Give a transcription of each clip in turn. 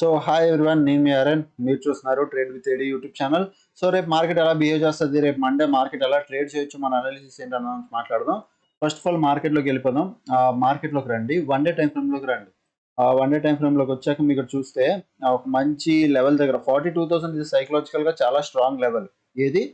So hi everyone, నేను మీ అరుణ్. మీరు చూస్తున్నారు trade with AD YouTube channel. So రేపు మార్కెట్ ఎలా బిహేవ్ చేస్తుంది, రేపు మండే మార్కెట్ ఎలా ట్రేడ్ చేయొచ్చు, మన అనాలిసిస్ ఏంటన్నా మాట్లాడదాం. ఫస్ట్ ఆఫ్ ఆల్ మార్కెట్లోకి వెళ్ళిపోదాం. మార్కెట్లోకి రండి, వన్ డే టైం ఫ్రేమ్లోకి రండి. వన్ డే టైం ఫ్రేమ్లోకి వచ్చాక మీకు చూస్తే ఒక మంచి లెవెల్ దగ్గర 42,000 ఇది సైకలాజికల్గా చాలా స్ట్రాంగ్ లెవెల్. ఏది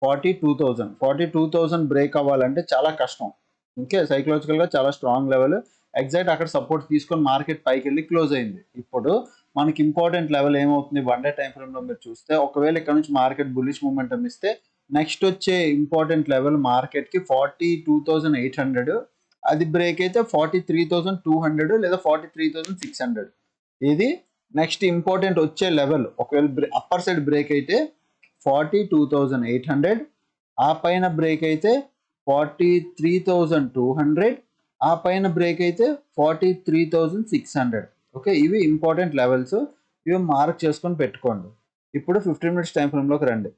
42,000 బ్రేక్ అవ్వాలంటే చాలా కష్టం. ఓకే, సైకలాజికల్గా చాలా స్ట్రాంగ్ లెవెల్. ఎగ్జాక్ట్ అక్కడ సపోర్ట్ తీసుకొని మార్కెట్ పైకి వెళ్ళి క్లోజ్ అయింది. ఇప్పుడు మనకి ఇంపార్టెంట్ లెవెల్ ఏమవుతుంది వన్ డే టైం ఫ్రేమ్ లో మీరు చూస్తే, ఒకవేళ ఇక్కడ నుంచి మార్కెట్ బుల్లిష్ మూమెంటం ఇస్తే నెక్స్ట్ వచ్చే ఇంపార్టెంట్ లెవెల్ మార్కెట్ కి 42,800. అది బ్రేక్ అయితే 43,200 లేదా 43,600. ఇది నెక్స్ట్ ఇంపార్టెంట్ వచ్చే లెవెల్. ఒకవేళ అప్పర్ సైడ్ బ్రేక్ అయితే 42,800, ఆ పైన బ్రేక్ అయితే 43,200, ఆ పైన బ్రేక్ అయితే 43,600. ఓకే, ఇవి ఇంపార్టెంట్ లెవెల్స్. ఇవి మార్క్ చేసుకొని పెట్టుకోండి. ఇప్పుడు 15 మినిట్స్ టైం ఫ్రేమ్లోకి రండి.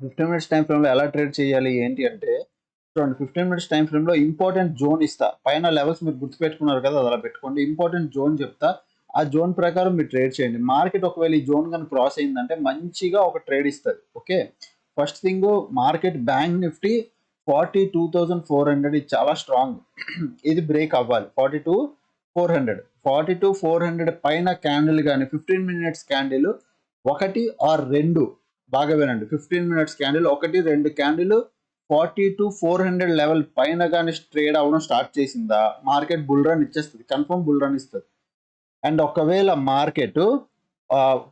15 మినిట్స్ టైం ఫ్రేమ్లో ఎలా ట్రేడ్ చేయాలి ఏంటి అంటే, చూడండి 15 మినిట్స్ టైం ఫ్రేమ్లో ఇంపార్టెంట్ జోన్ ఇస్తా. పైన లెవెల్స్ మీరు గుర్తుపెట్టుకున్నారు కదా, అది అలా పెట్టుకోండి. ఇంపార్టెంట్ జోన్ చెప్తా, ఆ జోన్ ప్రకారం మీరు ట్రేడ్ చేయండి. మార్కెట్ ఒకవేళ ఈ జోన్ కానీ క్రాస్ అయిందంటే మంచిగా ఒక ట్రేడ్ ఇస్తుంది. Okay, first thing market bank Nifty 42,400 ఇది చాలా స్ట్రాంగ్. ఇది బ్రేక్ అవ్వాలి. 42,400 పైన క్యాండిల్ కానీ 15 మినిట్స్ క్యాండిల్ ఒకటి ఆర్ రెండు, బాగా వినండి, 15 మినిట్స్ క్యాండిల్ ఒకటి రెండు క్యాండిల్ 42,400 లెవెల్ పైన కానీ ట్రేడ్ అవ్వడం స్టార్ట్ చేసిందా మార్కెట్ బుల్ రన్ ఇచ్చేస్తుంది, కన్ఫర్మ్ బుల్ రన్ ఇస్తుంది. అండ్ ఒకవేళ మార్కెట్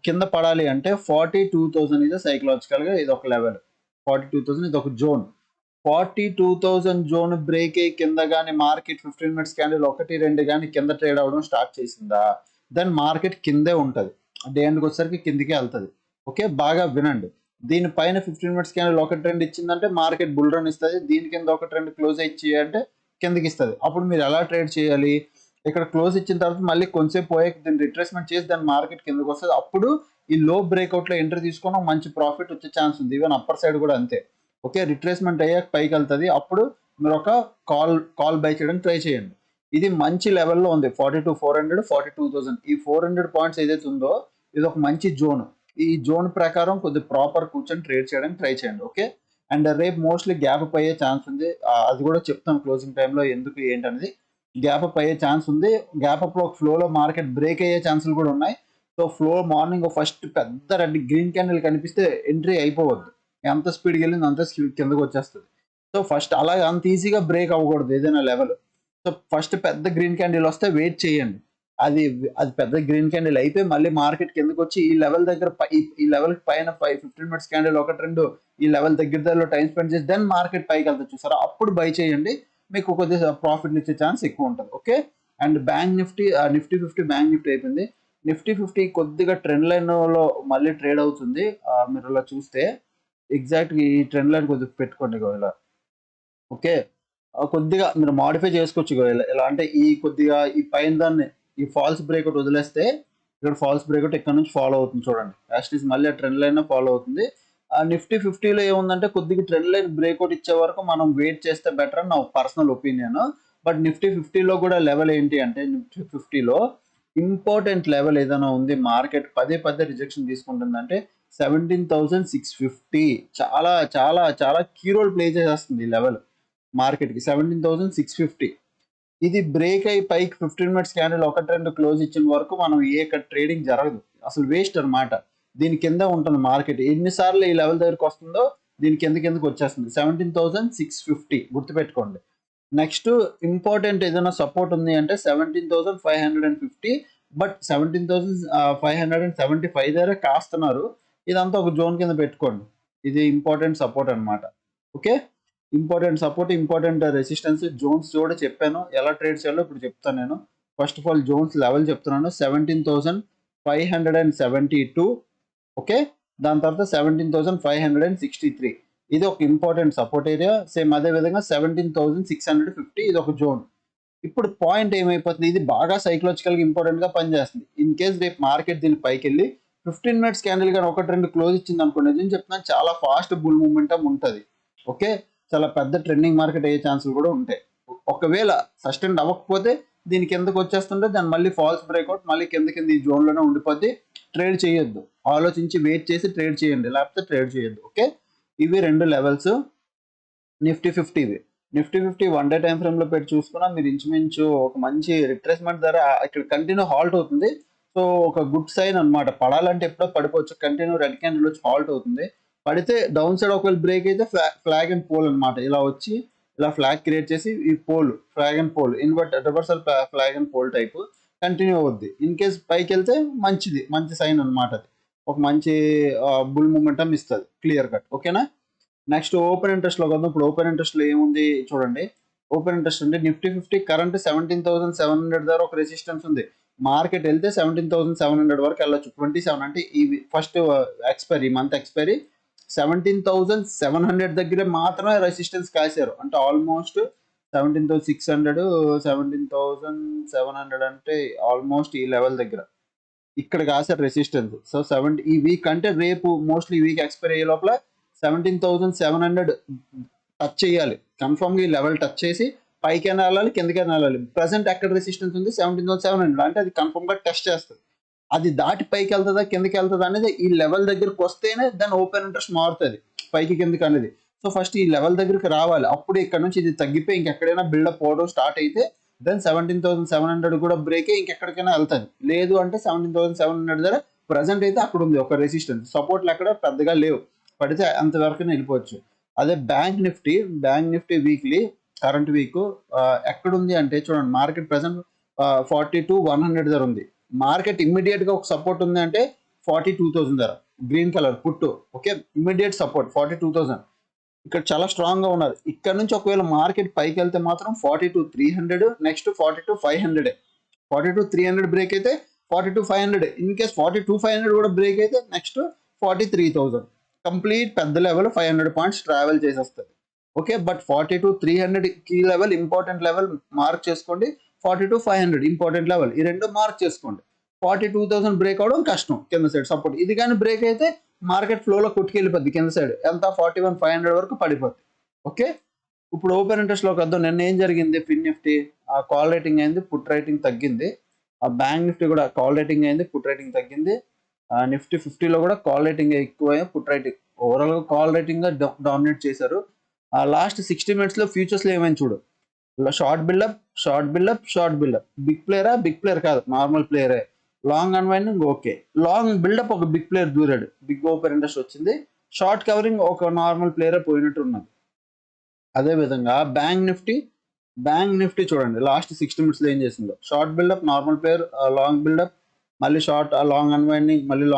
కింద పడాలి అంటే 42,000 ఇది సైకలాజికల్గా ఇది ఒక లెవెల్. 42,000 ఇది ఒక జోన్. 42,000 జోన్ బ్రేక్ అయ్యి కింద కానీ మార్కెట్ 15 మినిట్స్ క్యాండిల్ ఒకటి రెండు కానీ కింద ట్రేడ్ అవ్వడం స్టార్ట్ చేసిందా, దెన్ మార్కెట్ కిందే ఉంటుంది. డే ఎండ్కి వచ్చేసరికి కిందికే వెళ్తుంది. ఓకే, బాగా వినండి. దీనిపైన 15 మినిట్స్ క్యాండిల్ ఒకటి రెండు ఇచ్చిందంటే మార్కెట్ బుల్ రన్ ఇస్తుంది. దీని కింద ఒకటి రెండు క్లోజ్ ఇచ్చి అంటే కిందకి ఇస్తుంది. అప్పుడు మీరు ఎలా ట్రేడ్ చేయాలి, ఇక్కడ క్లోజ్ ఇచ్చిన తర్వాత మళ్ళీ కొంచెంసేపు పోయాక దీన్ని రిట్రేస్మెంట్ చేసి దాని మార్కెట్ కిందకి వస్తుంది. అప్పుడు ఈ లో బ్రేక్అవుట్లో ఎంట్రీ తీసుకొని మంచి ప్రాఫిట్ వచ్చే ఛాన్స్ ఉంది. ఈవెన్ అప్పర్ సైడ్ కూడా అంతే. ఓకే, రిట్రేస్మెంట్ అయ్యాక పైకి వెళ్తుంది. అప్పుడు మీరు ఒక కాల్ బై చేయడానికి ట్రై చేయండి. ఇది మంచి లెవెల్లో ఉంది. 42,400 42,000 ఈ 400 పాయింట్స్ ఏదైతే ఉందో ఇది ఒక మంచి జోన్. ఈ జోన్ ప్రకారం కొద్ది ప్రాపర్ కూర్చొని ట్రేడ్ చేయడానికి ట్రై చేయండి. ఓకే, అండ్ రేపు మోస్ట్లీ గ్యాప్ అప్ అయ్యే ఛాన్స్ ఉంది. అది కూడా చెప్తాను క్లోజింగ్ టైంలో ఎందుకు ఏంటనేది. గ్యాప్ అప్ అయ్యే ఛాన్స్ ఉంది. గ్యాప్ అప్ లో ఫ్లోలో మార్కెట్ బ్రేక్ అయ్యే ఛాన్సులు కూడా ఉన్నాయి. సో ఫ్లో మార్నింగ్ ఫస్ట్ పెద్ద రెడ్ గ్రీన్ క్యాండిల్ కనిపిస్తే ఎంట్రీ అయిపోవద్దు. ఎంత స్పీడ్కి వెళ్ళింది అంత స్పీడ్ కిందకు వచ్చేస్తుంది. సో ఫస్ట్ అలాగే అంత ఈజీగా బ్రేక్ అవ్వకూడదు ఏదైనా లెవెల్. సో ఫస్ట్ పెద్ద గ్రీన్ క్యాండిల్ వస్తే వెయిట్ చేయండి. అది అది పెద్ద గ్రీన్ క్యాండిల్ అయిపోయి మళ్ళీ మార్కెట్ కిందకు వచ్చి ఈ లెవెల్ దగ్గర ఈ లెవెల్ పైన 15 మినిట్స్ క్యాండిల్ ఒకటి రెండు ఈ లెవెల్ దగ్గర టైం స్పెండ్ చేసి దెన్ మార్కెట్ పైకి వెళ్తుంది చూసారా, అప్పుడు బై చేయండి. మీకు కొద్దిగా ప్రాఫిట్ ఇచ్చే ఛాన్స్ ఎక్కువ ఉంటుంది. Okay, and bank Nifty Nifty 50 bank Nifty అయిపోయింది. నిఫ్టీ 50 కొద్దిగా ట్రెండ్ లైన్లో మళ్ళీ ట్రేడ్ అవుతుంది. మీరు ఇలా చూస్తే ఎగ్జాక్ట్ ఈ ట్రెండ్ లైన్ కొద్దిగా పెట్టుకోండి ఇలా. ఓకే, కొద్దిగా మీరు మాడిఫై చేసుకోవచ్చు ఎలా అంటే ఈ కొద్దిగా ఈ పైన దాన్ని ఈ ఫాల్స్ బ్రేక్అవుట్ వదిలేస్తే ఇక్కడ ఫాల్స్ బ్రేక్అవుట్ ఇక్కడ నుంచి ఫాలో అవుతుంది చూడండి. యాక్చువల్లీ మళ్ళీ ఆ ట్రెండ్ లైన్ ఫాలో అవుతుంది. నిఫ్టీ 50లో ఏముందంటే కొద్దిగా ట్రెండ్ లైన్ బ్రేక్అవుట్ ఇచ్చే వరకు మనం వెయిట్ చేస్తే బెటర్ అని నా పర్సనల్ ఒపీనియన్. బట్ నిఫ్టీ 50లో కూడా లెవెల్ ఏంటి అంటే, నిఫ్టీ 50లో ఇంపార్టెంట్ లెవెల్ ఏదైనా ఉంది మార్కెట్ పదే పదే రిజెక్షన్ తీసుకుంటుందంటే 17,650. చాలా చాలా చాలా కీ రోల్ ప్లే చేసేస్తుంది ఈ లెవెల్ మార్కెట్కి. 17,650 ఇది బ్రేక్ అయి పైకి 15 మినిట్స్ క్యాండిల్ ఒకటి రెండు క్లోజ్ ఇచ్చిన వరకు మనం ట్రేడింగ్ జరగదు, అసలు వేస్ట్ అనమాట. దీని కింద ఉంటుంది మార్కెట్. ఎన్నిసార్లు ఈ లెవెల్ దగ్గరకు వస్తుందో దీని కిందకి వచ్చేస్తుంది. 17,650 గుర్తుపెట్టుకోండి. నెక్స్ట్ ఇంపార్టెంట్ ఏదైనా సపోర్ట్ ఉంది అంటే 17,550. బట్ 17,575 దగ్గర కాస్తున్నారు. ఇదంతా ఒక జోన్ కింద పెట్టుకోండి. ఇది ఇంపార్టెంట్ సపోర్ట్ అనమాట. Okay, important support, important resistance. Zones కూడా చెప్పాను ఎలా ట్రేడ్ చేయాలో ఇప్పుడు చెప్తాను నేను. First of all zones level చెప్తున్నాను. 17,572. ఓకే, దాని తర్వాత 17,563 ఇది ఒక ఇంపార్టెంట్ సపోర్ట్ ఏరియా. సేమ్ అదే విధంగా 17,650 ఇది ఒక జోన్. ఇప్పుడు పాయింట్ ఏమైపోతుంది, ఇది బాగా సైకలాజికల్గా ఇంపార్టెంట్గా పనిచేస్తుంది. ఇన్ కేస్ రేపు మార్కెట్ దీని పైకి వెళ్ళి 15 మినిట్స్ క్యాండిల్ కానీ ఒకటి రెండు క్లోజ్ ఇచ్చింది అనుకోండి, నేను చెప్తున్నాను చాలా ఫాస్ట్ బుల్ మూమెంటం ఉంటుంది. ఓకే, చాలా పెద్ద ట్రెండింగ్ మార్కెట్ అయ్యే ఛాన్సులు కూడా ఉంటాయి. ఒకవేళ సస్టైన్ అవ్వకపోతే దీని కిందకి వచ్చేస్తుంటే దాన్ని మళ్ళీ ఫాల్స్ బ్రేక్అవుట్ మళ్ళీ కింద ఈ జోన్లోనే ఉండిపోద్ది. ట్రేడ్ చేయొద్దు, ఆలోచించి వెయిట్ చేసి ట్రేడ్ చేయండి, లేకపోతే ట్రేడ్ చేయొద్దు. ఓకే, ఇవి 2 లెవెల్స్ నిఫ్టీ 50వి. నిఫ్టీ 50 1 డే టైం ఫ్రేమ్లో పెట్టి చూసుకున్నా మీరు ఇంచుమించు ఒక మంచి రిట్రేస్మెంట్ ధర ఇక్కడ కంటిన్యూ హాల్ట్ అవుతుంది. సో ఒక గుడ్ సైన్ అనమాట. పడాలంటే ఎప్పుడో పడిపోవచ్చు, కంటిన్యూ రెడ్ క్యాండిల్ వచ్చి హాల్ట్ అవుతుంది. పడితే డౌన్ సైడ్ ఒకవేళ బ్రేక్ అయితే ఫ్లాగ్ అండ్ పోల్ అనమాట. ఇలా వచ్చి ఇలా ఫ్లాగ్ క్రియేట్ చేసి ఈ pole flag and pole reversal flag and pole type continue అవుద్ది. ఇన్ కేస్ పైకి వెళ్తే మంచి సైన్ అనమాట. అది ఒక మంచి బుల్ మూమెంటం ఇస్తుంది క్లియర్ కట్. ఓకేనా, నెక్స్ట్ ఓపెన్ ఇంట్రెస్ట్లో కదా. ఇప్పుడు ఓపెన్ ఇంట్రెస్ట్లో ఏముంది చూడండి. ఓపెన్ ఇంట్రెస్ట్ అంటే నిఫ్టీ 50 కరెంట్ 17,700 దగ్గర ఒక రెసిస్టెన్స్ ఉంది. మార్కెట్ వెళ్తే 17,700 వరకు వెళ్ళొచ్చు. 27 అంటే ఈ ఫస్ట్ ఎక్స్పైరీ మంత్ ఎక్స్పైరీ 17,700 దగ్గర మాత్రమే రెసిస్టెన్స్ కాశారు. అంటే ఆల్మోస్ట్ 17,600 17,700 అంటే ఆల్మోస్ట్ ఈ లెవెల్ దగ్గర ఇక్కడ కాశారు రెసిస్టెన్స్. సో 70 ఈ వీక్ అంటే రేపు మోస్ట్లీ ఈ వీక్ ఎక్స్పైరీ అయ్యే లోపల 17,700 టచ్ చేయాలి. కన్ఫర్మ్గా ఈ లెవెల్ టచ్ చేసి పైకైనా వెళ్ళాలి, కిందకైనా వెళ్ళాలి. ప్రజెంట్ ఎక్కడ రెసిస్టెన్స్ ఉంది 17,700 అంటే అది కన్ఫర్మ్గా టెస్ట్ చేస్తుంది. అది దాటి పైకి వెళ్తుందా కిందకి వెళ్తుందా అనేది ఈ లెవెల్ దగ్గరకు వస్తేనే దాని ఓపెన్ ఇంట్రెస్ట్ మారుతుంది పైకి కిందకి అనేది. సో ఫస్ట్ ఈ లెవెల్ దగ్గరికి రావాలి, అప్పుడు ఇక్కడ నుంచి ఇది తగ్గిపోయి ఇంకెక్కడైనా బిల్డప్ పోవడం స్టార్ట్ అయితే దెన్ 17,700 కూడా బ్రేక్ ఇంకెక్కడికైనా వెళ్తుంది. లేదు అంటే 17,700 దగ్గర ప్రజెంట్ అయితే అక్కడ ఉంది ఒక రెసిస్టెన్స్. సపోర్ట్లు ఎక్కడ పెద్దగా లేవు, పడితే అంతవరకునే వెళ్ళిపోవచ్చు. అదే bank Nifty weekly current week ఎక్కడుంది అంటే చూడండి. మార్కెట్ ప్రెసెంట్ 42,100 దగ్గర ఉంది. మార్కెట్ ఇమ్మీడియట్ గా ఒక సపోర్ట్ ఉంది అంటే 42,000 ధర గ్రీన్ కలర్ పుట్టు. ఓకే, ఇమ్మీడియట్ సపోర్ట్ 42,000 ఇక్కడ చాలా స్ట్రాంగ్ గా ఉన్నారు. ఇక్కడ నుంచి ఒకవేళ మార్కెట్ పైకి వెళ్తే మాత్రం 42,300, నెక్స్ట్ 42,500. 42,300 బ్రేక్ అయితే 42,500. ఇన్ కేస్ 42,500 కూడా బ్రేక్ అయితే నెక్స్ట్ 43,000. కంప్లీట్ పెద్ద లెవెల్ 500 పాయింట్స్ ట్రావెల్ చేసేస్తుంది. Okay, but 42,300 key level important level mark చేసుకోండి. 42,500 ఇంపార్టెంట్ లెవెల్, ఈ రెండు మార్క్ చేసుకోండి. 42,000 బ్రేక్ అవడం కష్టం కింద సైడ్ సపోర్ట్. ఇది కానీ బ్రేక్ అయితే మార్కెట్ ఫ్లోలో కొట్టుకెళ్ళిపోద్ది కింద సైడ్ ఎంత 41,500 వరకు పడిపోద్ది. ఓకే, ఇప్పుడు ఓపెన్ ఇంట్రెస్ట్లోకి వద్దాం. నిన్న ఏం జరిగింది? ఫిన్ నిఫ్టీ కాల్ రేటింగ్ అయింది, పుట్ రేటింగ్ తగ్గింది. బ్యాంక్ నిఫ్టీ కూడా కాల్ రేటింగ్ అయింది, పుట్ రేటింగ్ తగ్గింది. నిఫ్టీ 50లో కూడా కాల్ రేటింగ్ ఎక్కువ, పుట్ రేటింగ్ ఓవరాల్గా కాల్ రేటింగ్ డామినేట్ చేశారు. లాస్ట్ 60 minutesలో ఫ్యూచర్స్లో ఏమైంది చూడు. షార్ట్ బిల్డప్ బిగ్ ప్లేయర్ కాదు, నార్మల్ ప్లేయరే. Long unwinding okay, long buildup ఒక బిగ్ ప్లేయర్ దూరాడు, బిగ్ ఓపెన్ ఇంట్రెస్ట్ వచ్చింది. షార్ట్ కవరింగ్ ఒక నార్మల్ ప్లేయరే పోయినట్టు ఉన్నది. అదేవిధంగా బ్యాంక్ నిఫ్టీ చూడండి లాస్ట్ 60 minutesలో ఏం చేసిందో. Short buildup normal player, long buildup మళ్ళీ షార్ట్, లాంగ్ అన్వైండింగ్ మళ్ళీ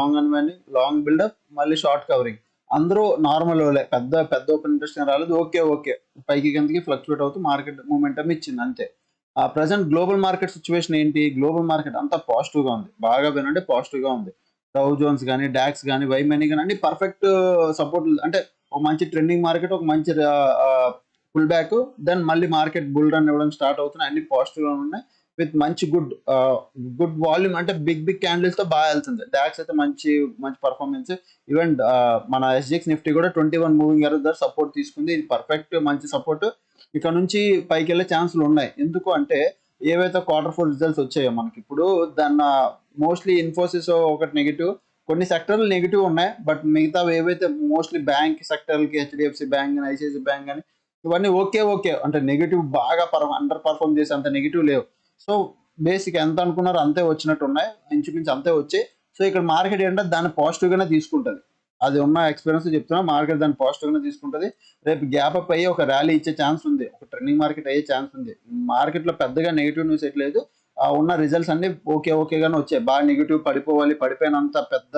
లాంగ్ బిల్డప్ మళ్ళీ షార్ట్ కవరింగ్. అందరూ నార్మల్ పెద్ద ఓపెన్ ఇంట్రెస్ట్ రాలేదు. ఓకే పైకి కిందకి ఫ్లక్చువేట్ అవుతూ మార్కెట్ మూమెంటం ఇచ్చింది అంతే. ప్రజెంట్ గ్లోబల్ మార్కెట్ సిచ్యువేషన్ ఏంటి? గ్లోబల్ మార్కెట్ అంతా పాజిటివ్గా ఉంది, బాగా వినండి పాజిటివ్గా ఉంది. డౌ జోన్స్ కానీ డాక్స్ కానీ వైమనీ కానీ అన్ని పర్ఫెక్ట్ సపోర్ట్. అంటే ఒక మంచి ట్రెండింగ్ మార్కెట్, ఒక మంచి పుల్ బ్యాక్, దెన్ మళ్ళీ మార్కెట్ బుల్ రన్ ఇవ్వడం స్టార్ట్ అవుతున్నాయి. అన్ని పాజిటివ్గా ఉన్నాయి విత్ మంచి గుడ్ వాల్యూమ్. అంటే బిగ్ క్యాండిల్స్ తో బాగా వెళ్తుంది. డాక్స్ అయితే మంచి పర్ఫార్మెన్స్. ఈవెన్ మన ఎస్జిఎక్స్ నిఫ్టీ కూడా 21 మూవింగ్ యావరేజ్ దగ్గర సపోర్ట్ తీసుకుంది. ఇది పర్ఫెక్ట్ మంచి సపోర్ట్. ఇక్కడ నుంచి పైకి వెళ్ళే ఛాన్సులు ఉన్నాయి. ఎందుకు అంటే ఏవైతే Q4 రిజల్ట్స్ వచ్చాయో మనకి ఇప్పుడు దాన్ని మోస్ట్లీ ఇన్ఫోసిస్ ఒకటి నెగిటివ్, కొన్ని సెక్టర్లు నెగిటివ్ ఉన్నాయి. బట్ మిగతా ఏవైతే మోస్ట్లీ బ్యాంక్ సెక్టర్లకి హెచ్డిఎఫ్సి బ్యాంక్ కానీ ఐసిఐసి బ్యాంక్ కానీ ఇవన్నీ ఓకే అంటే నెగిటివ్ బాగా అండర్ పర్ఫార్మ్ చేసి అంత నెగిటివ్ లేవు. సో బేసిక్ ఎంత అనుకున్నారో అంతే వచ్చినట్టు ఉన్నాయి, ఇంచుమించు అంతే వచ్చాయి. సో ఇక్కడ మార్కెట్ ఏంటంటే దాన్ని పాజిటివ్గానే తీసుకుంటుంది. అది ఉన్న ఎక్స్పీరియన్స్ చెప్తున్నా, మార్కెట్ దాన్ని పాజిటివ్గానే తీసుకుంటుంది. రేపు గ్యాప్ అప్ అయ్యి ఒక ర్యాలీ ఇచ్చే ఛాన్స్ ఉంది, ఒక ట్రెండింగ్ మార్కెట్ అయ్యే ఛాన్స్ ఉంది. మార్కెట్లో పెద్దగా నెగిటివ్ న్యూస్ ఎట్లేదు, ఉన్న రిజల్ట్స్ అన్ని ఓకేగానే వచ్చాయి. బాగా నెగిటివ్ పడిపోయినంత పెద్ద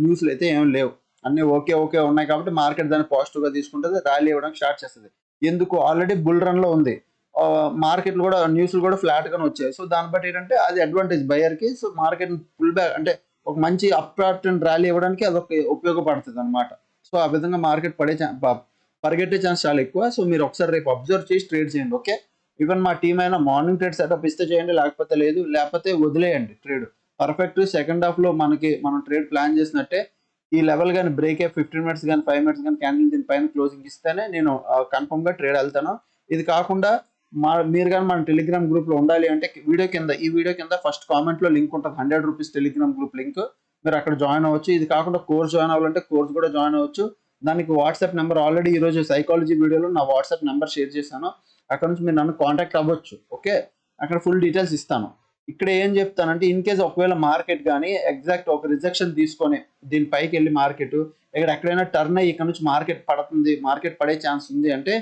న్యూస్లు అయితే ఏం లేవు, అన్ని ఓకే ఉన్నాయి. కాబట్టి మార్కెట్ దాన్ని పాజిటివ్గా తీసుకుంటుంది, ర్యాలీ ఇవ్వడానికి స్టార్ట్ చేస్తుంది. ఎందుకు? ఆల్రెడీ బుల్ రన్లో ఉంది. మార్కెట్లు కూడా న్యూస్లు కూడా ఫ్లాట్గానే వచ్చాయి. సో దాన్ని బట్టి ఏంటంటే అది అడ్వాంటేజ్ బయర్కి. సో మార్కెట్ పుల్ బ్యాక్ అంటే ఒక మంచి అప్ అండ్ ర్యాలీ ఇవ్వడానికి అదొక ఉపయోగపడుతుంది అనమాట. సో ఆ విధంగా మార్కెట్ పరిగెట్టే ఛాన్స్ చాలా ఎక్కువ. సో మీరు ఒకసారి రేపు అబ్జర్వ్ చేసి ట్రేడ్ చేయండి. ఓకే, ఈవెన్ మా టీం అయినా మార్నింగ్ ట్రేడ్ సెటప్ ఇస్తే చేయండి, లేకపోతే వదిలేయండి ట్రేడ్. పర్ఫెక్ట్ సెకండ్ హాఫ్లో మనం ట్రేడ్ ప్లాన్ చేసినట్టే ఈ లెవెల్ కానీ బ్రేక్ అయ్యి 15 minutes కానీ 5 minutes కానీ క్యాండిల్ దీని పైన క్లోజింగ్ ఇస్తేనే నేను కన్ఫర్మ్గా ట్రేడ్ వెళ్తాను. ఇది కాకుండా మీరు కానీ మన టెలిగ్రామ్ గ్రూప్లో ఉండాలి అంటే ఈ వీడియో కింద ఫస్ట్ కామెంట్లో లింక్ ఉంటుంది, 100 రూపీస్ టెలిగ్రామ్ గ్రూప్ లింక్. మీరు అక్కడ జాయిన్ అవ్వచ్చు. ఇది కాకుండా కోర్స్ జాయిన్ అవ్వాలంటే కోర్స్ కూడా జాయిన్ అవ్వచ్చు. దానికి వాట్సాప్ నెంబర్ ఆల్రెడీ ఈరోజు సైకాలజీ వీడియోలో నా వాట్సాప్ నెంబర్ షేర్ చేశాను. అక్కడ నుంచి మీరు నన్ను కాంటాక్ట్ అవ్వచ్చు. ఓకే, అక్కడ ఫుల్ డీటెయిల్స్ ఇస్తాను. ఇక్కడ ఏం చెప్తానంటే ఇన్ కేస్ ఒకవేళ మార్కెట్ కానీ ఎగ్జాక్ట్ ఒక రిజెక్షన్ తీసుకొని దీని పైకి వెళ్ళి మార్కెట్ ఇక్కడ ఎక్కడైనా టర్న్ అయ్యి ఇక్కడ నుంచి మార్కెట్ పడే ఛాన్స్ ఉంది అంటే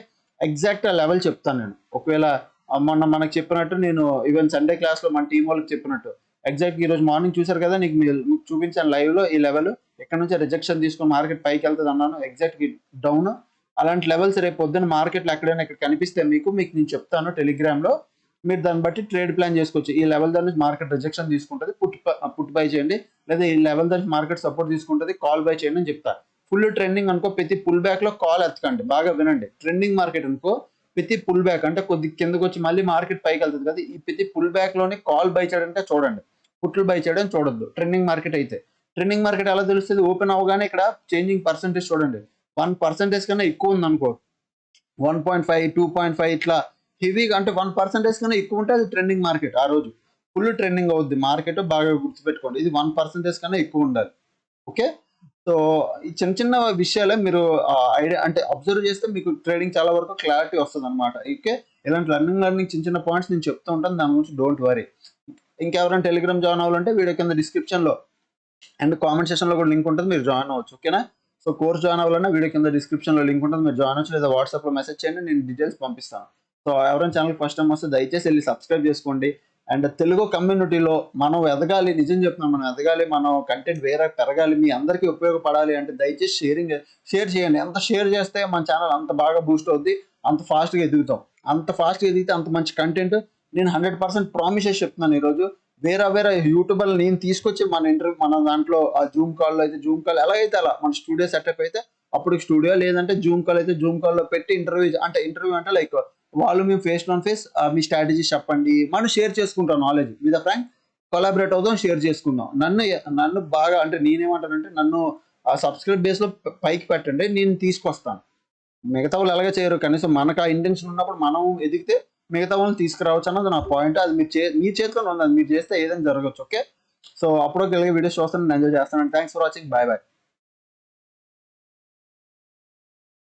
ఎగ్జాక్ట్ ఆ లెవెల్ చెప్తాను నేను. ఒకవేళ మొన్న మనకు చెప్పినట్టు నేను ఈవెన్ సండే క్లాస్లో మన టీం వాళ్ళకి చెప్పినట్టు ఎగ్జాక్ట్ ఈరోజు మార్నింగ్ చూసారు కదా, మీకు చూపించాను లైవ్లో ఈ లెవెల్ ఇక్కడ నుంచి రిజెక్షన్ తీసుకొని మార్కెట్ పైకి వెళ్తుంది అన్నాను. ఎగ్జాక్ట్ డౌన్ అలాంటి లెవెల్స్ రేపు పొద్దున్న మార్కెట్లో ఎక్కడైనా ఇక్కడ కనిపిస్తే మీకు నేను చెప్తాను టెలిగ్రామ్లో. మీరు దాన్ని బట్టి ట్రేడ్ ప్లాన్ చేసుకోవచ్చు. ఈ లెవెల్ దాని నుంచి మార్కెట్ రిజెక్షన్ తీసుకుంటుంది, పుట్ బై చేయండి, లేదా ఈ లెవెల్ దాని మార్కెట్ సపోర్ట్ తీసుకుంటుంది, కాల్ బై చేయండి అని చెప్తారు. ఫుల్ ట్రెండింగ్ అనుకో ప్రతి పుల్ బ్యాక్ లో కాల్ ఎత్తకండి, బాగా వినండి. ట్రెండింగ్ మార్కెట్ అనుకో ప్రతి పుల్ బ్యాక్ అంటే కొద్ది కిందకు వచ్చి మళ్ళీ మార్కెట్ పైకి వెళ్తుంది కదా, ఈ ప్రతి పుల్ బ్యాక్ లోనే కాల్ బై చేయడానికి చూడండి, పుట్లు బై చేయడం చూడొద్దు. ట్రెండింగ్ మార్కెట్ అయితే ట్రెండింగ్ మార్కెట్ ఎలా తెలుస్తుంది? ఓపెన్ అవగానే ఇక్కడ చేంజింగ్ పర్సెంటేజ్ చూడండి, 1% కన్నా ఎక్కువ ఉంది అనుకో, 1.5 2.5 ఇట్లా హెవీగా అంటే 1% కన్నా ఎక్కువ ఉంటే అది ట్రెండింగ్ మార్కెట్. ఆ రోజు ఫుల్ ట్రెండింగ్ అవుద్ది మార్కెట్, బాగా గుర్తుపెట్టుకోండి. ఇది 1% కన్నా ఎక్కువ ఉండాలి. ఓకే, సో ఈ చిన్న చిన్న విషయాలే మీరు ఐడియా అంటే అబ్జర్వ్ చేస్తే మీకు ట్రేడింగ్ చాలా వరకు క్లారిటీ వస్తుంది అనమాట. ఓకే, ఇలాంటి లర్నింగ్ చిన్న చిన్న పాయింట్స్ నేను చెప్తూ ఉంటాను, దాని గురించి డోంట్ వరీ. ఇంకెవరైనా టెలిగ్రామ్ జాయిన్ అవ్వాలంటే వీడియో కింద డిస్క్రిప్షన్లో అండ్ కామెంట్ సెక్షన్లో కూడా లింక్ ఉంటుంది, మీరు జాయిన్ అవ్వచ్చు. ఓకేనా, సో కోర్స్ జాయిన్ అవ్వాలన్నా వీడియో కింద డిస్క్రిప్షన్లో లింక్ ఉంటుంది, మీరు జాయిన్ అవ్వచ్చు, లేదా వాట్సాప్లో మెసేజ్ చేయండి, నేను డీటెయిల్స్ పంపిస్తాను. సో ఎవరైనా ఛానల్ ఫస్ట్ టైం వస్తే దయచేసి వెళ్ళి సబ్స్క్రైబ్ చేసుకోండి. అండ్ తెలుగు కమ్యూనిటీలో మనం ఎదగాలి, నిజం చెప్తున్నాం, మనం ఎదగాలి, మనం కంటెంట్ వేరే పెరగాలి, మీ అందరికీ ఉపయోగపడాలి అంటే దయచేసి షేర్ చేయండి. ఎంత షేర్ చేస్తే మన ఛానల్ అంత బాగా బూస్ట్ అవుద్ది, అంత ఫాస్ట్గా ఎదుగుతాం. అంత ఫాస్ట్గా ఎదిగితే అంత మంచి కంటెంట్ నేను 100% ప్రామిస్ చేసి చెప్తున్నాను. ఈరోజు వేరే యూట్యూబర్లు నేను తీసుకొచ్చి మన దాంట్లో ఆ జూమ్ కాల్లో అయితే జూమ్ కాల్ ఎలా అయితే అలా మన స్టూడియో సెటప్ అయితే అప్పుడు స్టూడియో, లేదంటే జూమ్ కాల్ అయితే జూమ్ కాల్లో పెట్టి ఇంటర్వ్యూ అంటే లైక్ వాళ్ళు మేము face to face me strategy చెప్పండి, మనం షేర్ చేసుకుంటాం నాలెడ్జ్ విత్ ఫ్రాంక్, కొలాబరేట్ అవుదాం, షేర్ చేసుకుందాం. నన్ను బాగా అంటే నేనేమంటానంటే నన్ను ఆ సబ్స్క్రైబ్ బేస్లో పైకి పెట్టండి, నేను తీసుకొస్తాను. మిగతా వాళ్ళు ఎలాగ చేయరు, కనీసం మనకు ఆ ఇంటెన్షన్ ఉన్నప్పుడు మనం ఎదిగితే మిగతా వాళ్ళని తీసుకురావచ్చు అన్నది నా పాయింట్. అది మీ చేతిలో ఉన్నది, మీరు చేస్తే ఏదైనా జరగచ్చు. ఓకే, సో అప్పుడు వీడియోస్ చూస్తాను, నేను ఎంజాయ్ చేస్తాను. Thanks for watching, bye bye.